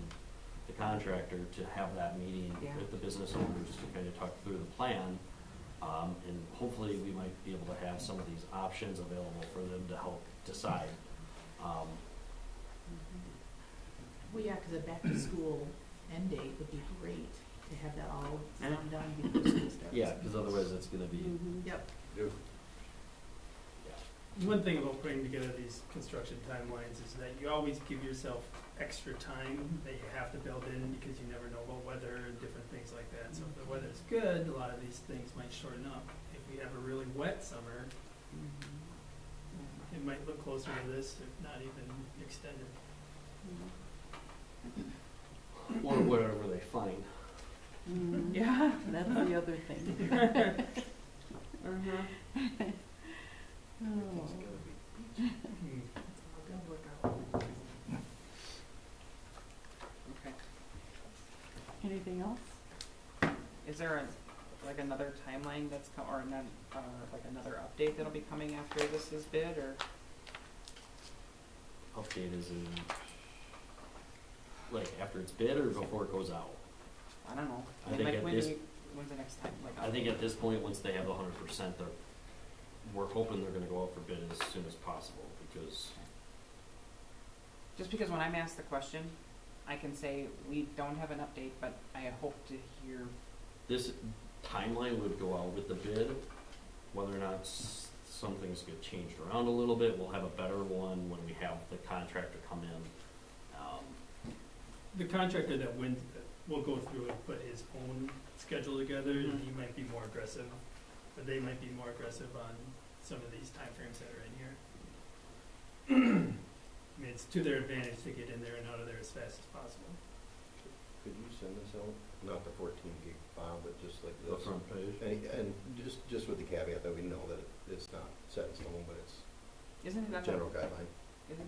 the contractor to have that meeting Yeah. with the business owners to kind of talk through the plan. And hopefully we might be able to have some of these options available for them to help decide. Well, yeah, 'cause a back-to-school end date would be great, to have that all said and done before school starts. Yeah, because otherwise it's gonna be, Yep. One thing about putting together these construction timelines is that you always give yourself extra time that you have to build in because you never know about weather and different things like that. So if the weather's good, a lot of these things might shorten up. If we have a really wet summer, it might look closer to this, if not even extended. or whatever they find. Yeah. that's the other thing. Oh. Gonna work out. Okay. Anything else? Is there like another timeline that's or like another update that'll be coming after this is bid, or? Update is in, like, after it's bid or before it goes out? I don't know. I mean, think like, at when this- when's the next time, like? I think at this point, once they have 100%, we're hoping they're gonna go out for bid as soon as possible, because, Just because when I'm asked the question, I can say, we don't have an update, but I hope to hear, this timeline would go out with the bid. Whether or not some things get changed around a little bit, we'll have a better one when we have the contractor come in. The contractor that wins will go through and put his own schedule together, and he might be more aggressive, or they might be more aggressive on some of these timeframes that are in here. I mean, it's to their advantage to get in there and out of there as fast as possible. Could you send this out? Not the 14 gig file, but just like The this. front page. And just with the caveat that we know that it's not set in stone, but it's isn't it a on general the, guideline. isn't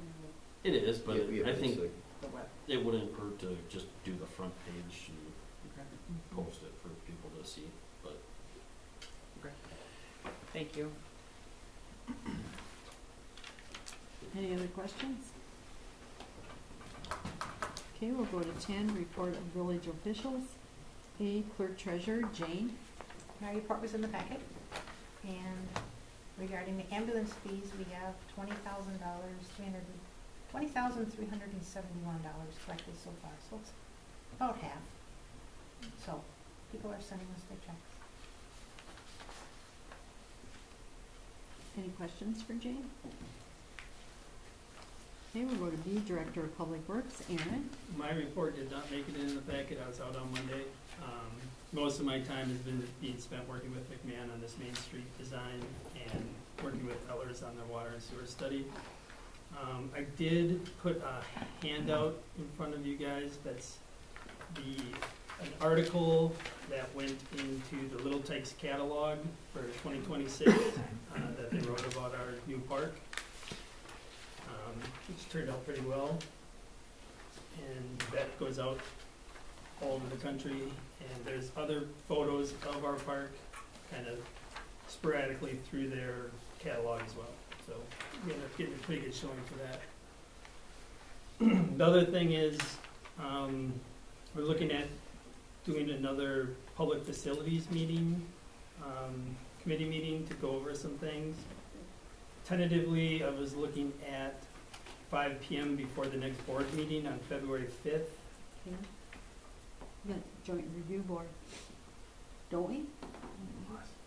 It is, but Yeah, I think it's the web? it wouldn't hurt to just do the front page and Okay. post it for people to see, but. Thank you. Any other questions? Okay, we'll go to 10, report of village officials. A, clerk treasurer, Jane. My report was in the packet, and regarding the ambulance fees, we have $20,371 collected so far, so it's about half. So, people are sending us their checks. Any questions for Jane? Okay, we'll go to B, Director of Public Works, Aaron. My report did not make it in the packet, I was out on Monday. Most of my time has been being spent working with McMahon on this Main Street design and working with Ellers on their water and sewer study. I did put a handout in front of you guys, that's an article that went into the Little Tykes catalog for 2026 that they wrote about our new park, which turned out pretty well. And that goes out all over the country, and there's other photos of our park kind of sporadically through their catalog as well. So we ended up getting a pretty good showing for that. The other thing is, we're looking at doing another public facilities meeting, committee meeting to go over some things. Tentatively, I was looking at 5 p.m. before the next board meeting on February 5th. Okay. We got joint review board, don't we?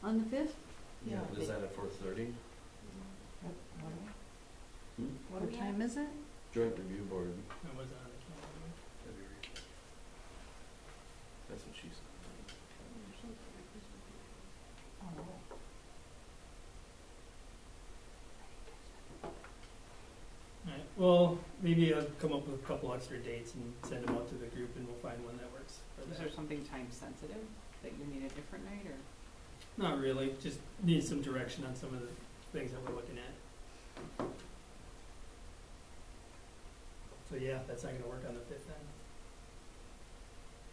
On the 5th? Yeah. Is that at 4:30? What time is it? Joint review board. I wasn't on the calendar. That's what she said. Alright, well, maybe I'll come up with a couple extra dates and send them out to the group, and we'll find one that works for Is that. there something time sensitive that you need a different night, or? Not really, just need some direction on some of the things that we're looking at. So yeah, that's not gonna work on the 5th then.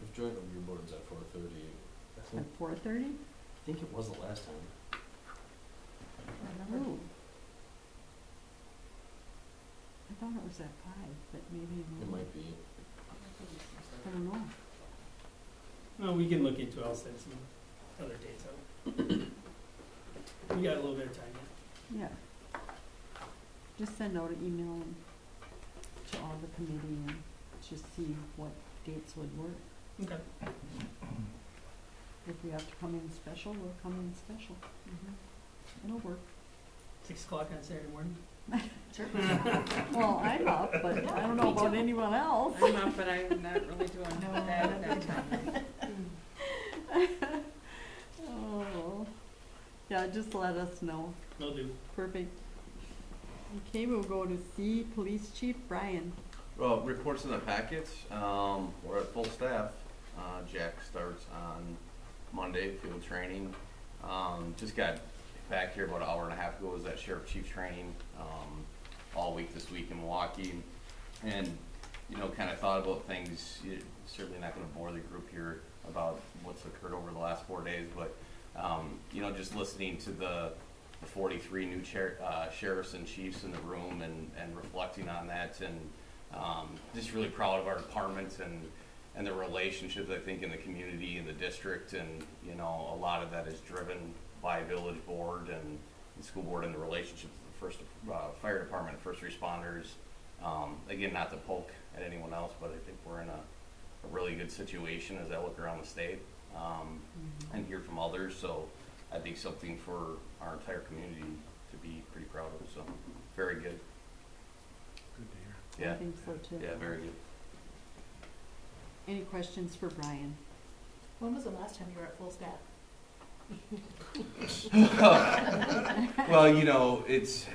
If joint review board's at 4:30, At 4:30? I think it was the last time. Ooh. I thought it was at 5, but maybe It not. might be. I don't know. No, we can look into it, I'll send some other dates out. We got a little bit of time yet. Yeah. Just send out an email to all the committee and just see what dates would work. Okay. If we have to come in special, we'll come in special. It'll work. 6 o'clock on Saturday morning? Well, I'm up, but I don't know about anyone else. I'm up, but I'm not really doing No, that not at that that time. Oh, yeah, just let us know. Will do. Perfect. Okay, we'll go to C, Police Chief Brian. Well, reports in the packets, we're at full staff. Jack starts on Monday, field training. Just got back here about an hour and a half ago, was that Sheriff Chief training, all week this week in Milwaukee. And, you know, kind of thought about things, certainly not gonna bore the group here about what's occurred over the last 4 days, but, you know, just listening to the 43 new sheriffs and chiefs in the room and reflecting on that, and just really proud of our department and the relationships, I think, in the community and the district, and, you know, a lot of that is driven by village board and the school board and the relationships with the first fire department and first responders. Again, not to poke at anyone else, but I think we're in a really good situation as I look around the state and hear from others. So I think something for our entire community to be pretty proud of. So very good. Good to hear. I think so too. Yeah, very good. Any questions for Brian? When was the last time you were at full staff? Well, you know, it's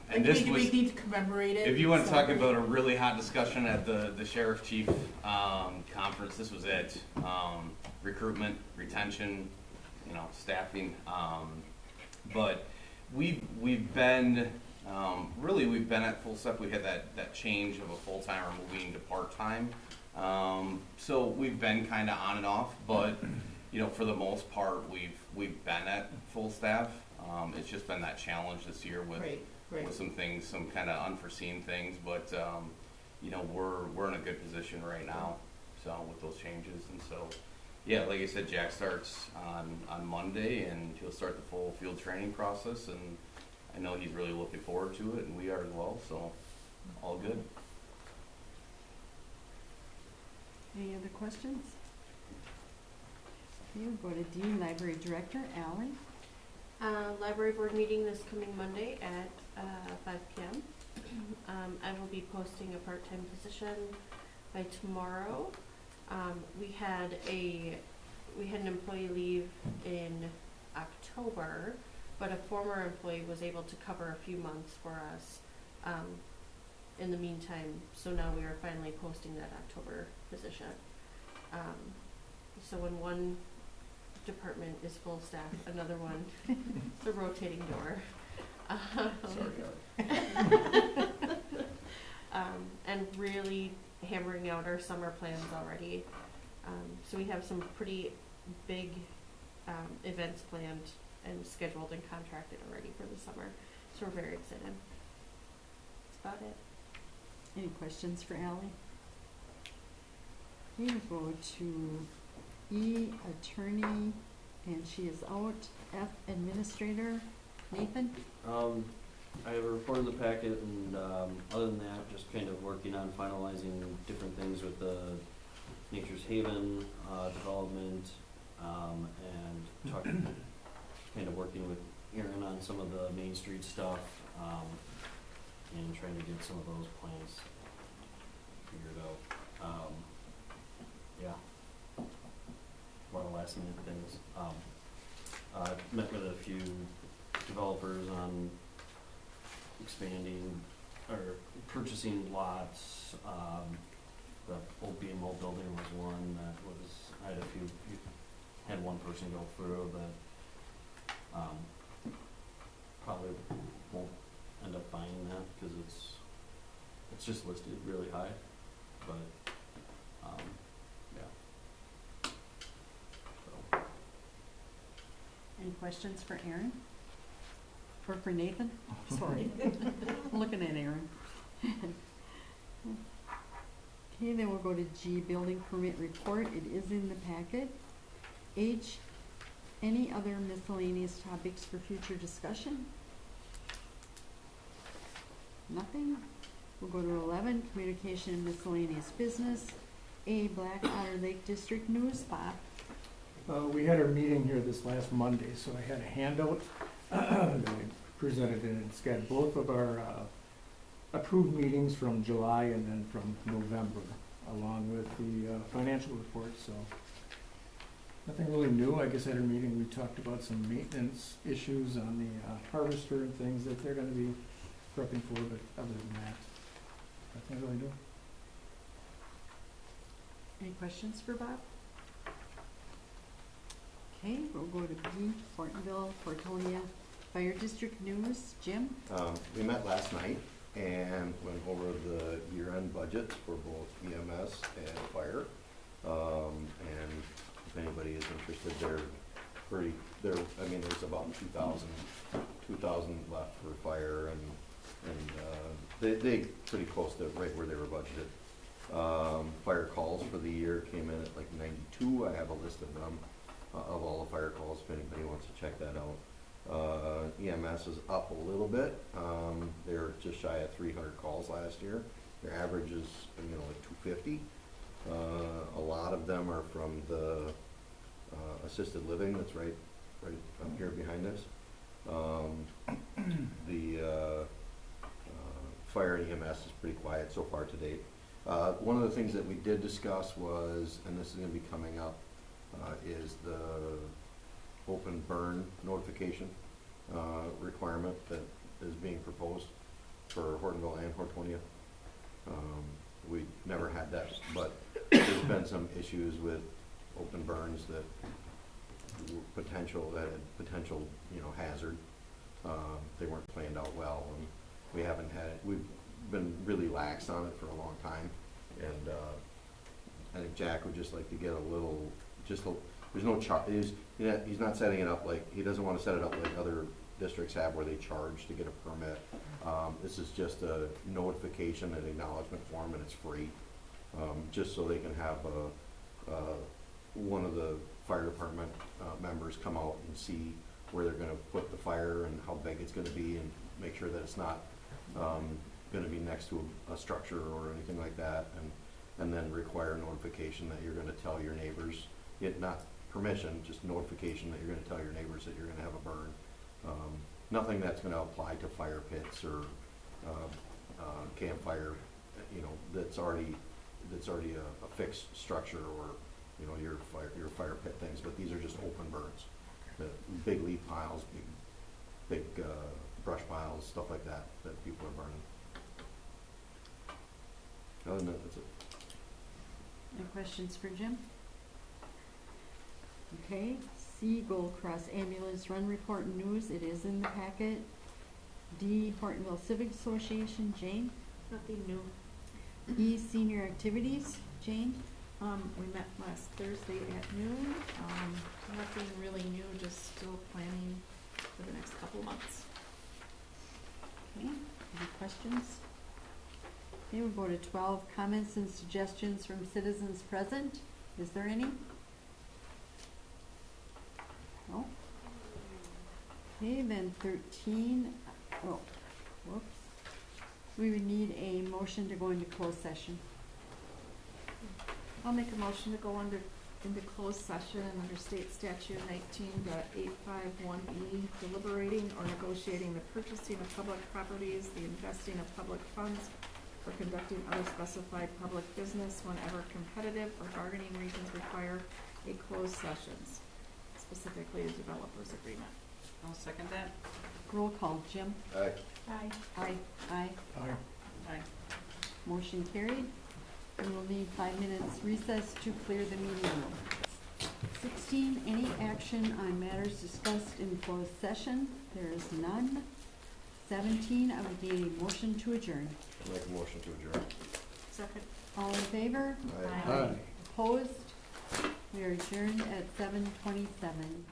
and this we was. need to commemorate it. If you want to talk so- about a really hot discussion at the Sheriff Chief conference, this was it. Recruitment, retention, you know, staffing. But we've been we've been at full staff. We had that change of a full timer moving to part time. So we've been kind of on and off, but you know, for the most part, we've been at full staff. It's just been that challenge this year with Right. with some things, some kind of unforeseen things, but you know, we're in a good position right now. So with those changes, and so yeah, like I said, Jack starts on Monday, and he'll start the full field training process, and I know he's really looking forward to it, and we are as well. So all good. Any other questions? Okay, we'll go to Dean Library Director, Ally. Library board meeting this coming Monday at 5 p.m. I will be posting a part-time position by tomorrow. We had an employee leave in October, but a former employee was able to cover a few months for us in the meantime. So now we are finally posting that October position. So when one department is full staff, another one, it's a rotating door. And really hammering out our summer plans already. So we have some pretty big events planned and scheduled and contracted already for the summer. So we're very excited. That's about it. Any questions for Ally? Okay, we'll go to E, attorney, and she is out. F, administrator, Nathan? I have a report in the packet, and other than that, just kind of working on finalizing different things with the Nature's Haven development, and talking, kind of working with Aaron on some of the Main Street stuff, and trying to get some of those plans figured out. Yeah, a lot of last minute things. Met with a few developers on expanding or purchasing lots. The old BMO building was one that was, I had one person go through that probably won't end up buying that because it's just listed really high, but yeah. So. Any questions for Aaron? Or for Nathan? Sorry. I'm looking at Aaron. Okay, then we'll go to G, building permit report. It is in the packet. H, any other miscellaneous topics for future discussion? Nothing. We'll go to 11, communication and miscellaneous business. A, Black Otter Lake District news. Bob? We had our meeting here this last Monday, so I had a handout that I presented in. It's got both of our approved meetings from July and then from November, along with the financial report, so nothing really new. I guess at our meeting we talked about some maintenance issues on the harvester and things that they're gonna be prepping for, but other than that, nothing really new. Any questions for Bob? Okay, we'll go to B, Hortonville, Hortonia Fire District news. Jim? We met last night and went over the year-end budgets for both EMS and fire. And if anybody is interested, I mean, there's about 2,000 left for fire, and they pretty close to right where they were budgeted. Fire calls for the year came in at like 92. I have a list of them, of all the fire calls, if anybody wants to check that out. EMS is up a little bit. They're just shy of 300 calls last year. Their average is, like 250. A lot of them are from the assisted living that's right up here behind us. The fire and EMS is pretty quiet so far to date. One of the things that we did discuss was, and this is going to be coming up, is the open burn notification requirement that is being proposed for Hortonville and Hortonia. We never had that, but there's been some issues with open burns that had potential, hazard. They weren't planned out well, and we've been really lax on it for a long time, and I think Jack would just like to get there's no charge. He's not setting it up he doesn't want to set it up like other districts have where they charge to get a permit. This is just a notification and acknowledgement form, and it's free, just so they can have one of the fire department members come out and see where they're going to put the fire and how big it's going to be, and make sure that it's not going to be next to a structure or anything like that, and then require notification that you're going to tell your neighbors. permission, just notification that you're gonna tell your neighbors that you're gonna have a burn. Nothing that's gonna apply to fire pits or, campfire, you know, that's already a fixed structure, or, you know, your fire pit things, but these are just open burns. The big leaf piles, big brush piles, stuff like that, that people are burning. Other than that, that's it. Any questions for Jim? Okay, C, Gold Cross Ambulance Run Report and News, it is in the packet. D, Hortonville Civic Association, Jane. Nothing new. E, Senior Activities, Jane. We met last Thursday at noon, nothing really new, just still planning for the next couple months. Okay, any questions? Okay, we'll go to 12, comments and suggestions from citizens present. Is there any? No? Okay, then 13, oh, whoops. We would need a motion to go into closed session. I'll make a motion to go into closed session under state statute 19.851E, deliberating or negotiating the purchasing of public properties, the investing of public funds, or conducting other specified public business whenever competitive or bargaining reasons require a closed sessions, specifically a developer's agreement. I'll second that. Roll call, Jim. Aye. Aye. Aye. Aye. Aye. Motion carried. We will need 5 minutes recess to clear the meeting room. 16, any action on matters discussed in closed session? There is none. 17, I would need a motion to adjourn. I'll make a motion to adjourn. Second. All in favor? Aye. Opposed? We are adjourned at 7:27.